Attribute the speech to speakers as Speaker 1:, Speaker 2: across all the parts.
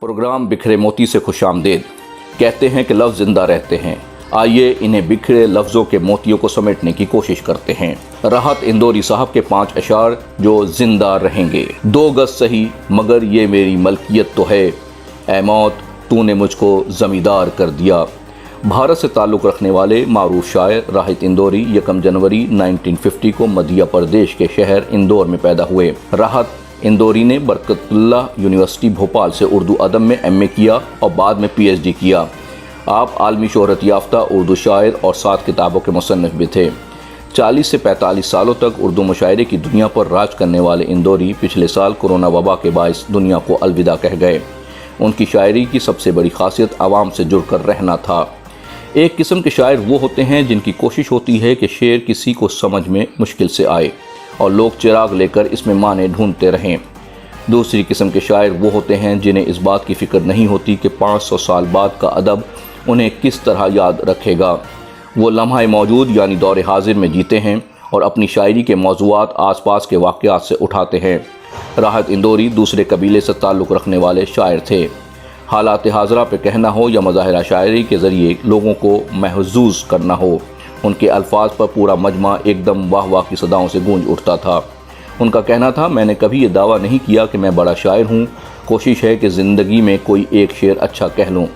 Speaker 1: Programme बिखरे मोती से खुशामदीद। कहते हैं कि लफ्ज़ ज़िंदा रहते हैं, आइए इन्हें बिखरे लफ्ज़ों के मोतियों को समेटने की कोशिश करते हैं। राहत इंदौरी साहब के 5 अशार जो ज़िंदा रहेंगे। 2 गज सही मगर ये मेरी मलकियत तो है, ऐ मौत तूने मुझको ज़मींदार कर दिया। भारत से ताल्लुक़ रखने वाले मारूफ शायर राहत इंदौरी 1 जनवरी 1950 को मध्य प्रदेश के शहर इंदौर में पैदा हुए। राहत इंदौरी ने बरकतुल्लाह यूनिवर्सिटी भोपाल से उर्दू अदब में MA किया और बाद में PhD किया। आप आलमी शोहरत याफ्ता उर्दू शायर और 7 किताबों के मुसन्निफ भी थे। 40 से 45 सालों तक उर्दू मुशायरे की दुनिया पर राज करने वाले इंदौरी पिछले साल कोरोना वबा के बायस दुनिया को अलविदा कह गए। उनकी शायरी की सबसे बड़ी खासियत आवाम से जुड़कर रहना था। एक किस्म के शायर वो होते हैं जिनकी कोशिश होती है कि शेर किसी को समझ में मुश्किल से आए और लोग चिराग लेकर इसमें माने ढूंढते रहें। दूसरी किस्म के शायर वो होते हैं जिन्हें इस बात की फ़िक्र नहीं होती कि 500 साल बाद का अदब उन्हें किस तरह याद रखेगा। वो लम्हा मौजूद यानी दौर हाजिर में जीते हैं और अपनी शायरी के मौज़ूआत आसपास के वाक़यात से उठाते हैं। राहत इंदौरी दूसरे कबीले से ताल्लुक़ रखने वाले शायर थे। हालात हाज़रा पे कहना हो या मज़ाहिरा शायरी के ज़रिए लोगों को महज़ूज़ करना हो, उनके अल्फाज पर पूरा मजमा एकदम वाह वाह की सदाओं से गूंज उठता था। उनका कहना था, मैंने कभी ये दावा नहीं किया कि मैं बड़ा शायर हूँ, कोशिश है कि ज़िंदगी में कोई एक शेर अच्छा कह लूँ।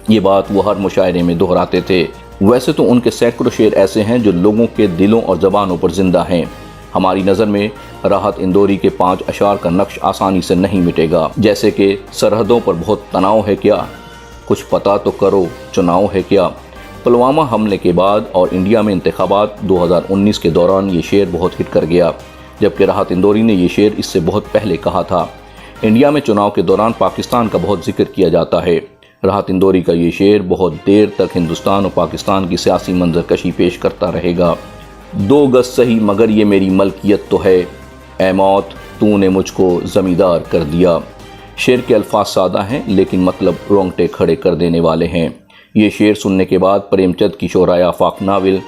Speaker 1: ये बात वो हर मुशायरे में दोहराते थे। वैसे तो उनके सैकड़ों शेर ऐसे हैं जो लोगों के दिलों और ज़बानों पर ज़िंदा हैं। हमारी नज़र में राहत इंदौरी के 5 अशार का नक्श आसानी से नहीं मिटेगा, जैसे कि सरहदों पर बहुत तनाव है क्या, कुछ पता तो करो चुनाव है क्या। पुलवामा हमले के बाद और इंडिया में इंतखाबात 2019 के दौरान ये शेर बहुत हिट कर गया, जबकि राहत इंदौरी ने ये शेर इससे बहुत पहले कहा था। इंडिया में चुनाव के दौरान पाकिस्तान का बहुत जिक्र किया जाता है। राहत इंदौरी का ये शेर बहुत देर तक हिंदुस्तान और पाकिस्तान की सियासी मंजरकशी पेश करता रहेगा। 2 गज सही मगर ये मेरी मलकियत तो है, ऐ मौत तूने मुझको ज़मींदार कर दिया। शेर के अल्फाज सादा हैं लेकिन मतलब रोंगटे खड़े कर देने वाले हैं। ये शेर सुनने के बाद प्रेमचंद की शोहराए आफाक नावल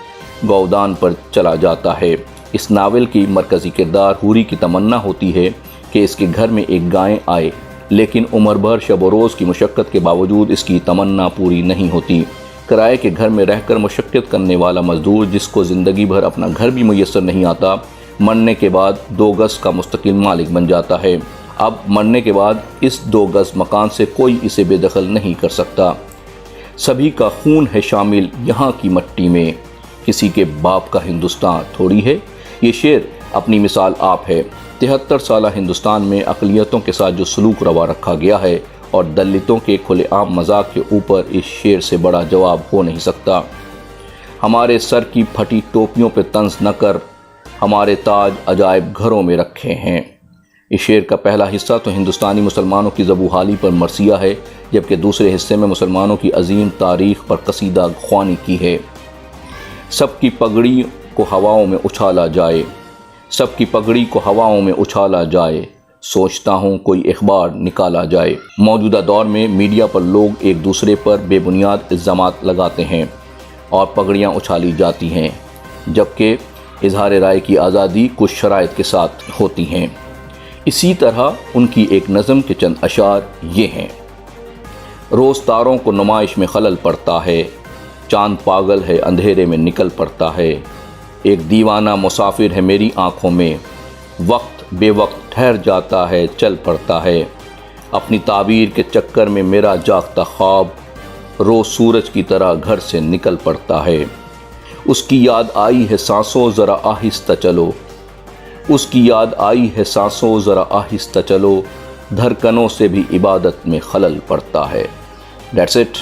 Speaker 1: गौदान पर चला जाता है। इस नावल की मरकज़ी किरदार हूरी की तमन्ना होती है कि इसके घर में एक गाय आए, लेकिन उम्र भर शब व रोज़ की मुशक्क़त के बावजूद इसकी तमन्ना पूरी नहीं होती। किराए के घर में रहकर मुशक्क़त करने वाला मज़दूर जिसको ज़िंदगी भर अपना घर भी मुयस्सर नहीं आता, मरने के बाद 2 गज़ का मुस्तकिल मालिक बन जाता है। अब मरने के बाद इस 2 गज़ मकान से कोई इसे बेदखल नहीं कर सकता। सभी का खून है शामिल यहाँ की मट्टी में, किसी के बाप का हिंदुस्तान थोड़ी है। ये शेर अपनी मिसाल आप है। 73 साला हिंदुस्तान में अक़लियतों के साथ जो सलूक रवा रखा गया है और दलितों के खुलेआम मजाक के ऊपर इस शेर से बड़ा जवाब हो नहीं सकता। हमारे सर की फटी टोपियों पे तंज न कर, हमारे ताज अजायब घरों में रखे हैं। इस शेर का पहला हिस्सा तो हिंदुस्तानी मुसलमानों की ज़बूहाली पर मरसिया है, जबकि दूसरे हिस्से में मुसलमानों की अजीम तारीख़ पर कसीदा ख्वानी की है। सबकी पगड़ी को हवाओं में उछाला जाए, सबकी पगड़ी को हवाओं में उछाला जाए, सोचता हूँ कोई इख़बार निकाला जाए। मौजूदा दौर में मीडिया पर लोग एक दूसरे पर बेबुनियाद इल्ज़ामात लगाते हैं और पगड़ियाँ उछाली जाती हैं, जबकि इजहार राय की आज़ादी कुछ शराइत के साथ होती हैं। इसी तरह उनकी एक नज़म के चंद अशार ये हैं। रोज़ तारों को नुमाइश में खलल पड़ता है, चांद पागल है अंधेरे में निकल पड़ता है। एक दीवाना मुसाफिर है मेरी आँखों में, वक्त बेवक्त ठहर जाता है चल पड़ता है। अपनी ताबीर के चक्कर में मेरा जागता ख्वाब रोज़ सूरज की तरह घर से निकल पड़ता है। उसकी याद आई है सांसों ज़रा आहिस्ता चलो, उसकी याद आई है सांसों ज़रा आहिस्ता चलो, धड़कनों से भी इबादत में खलल पड़ता है। That's it.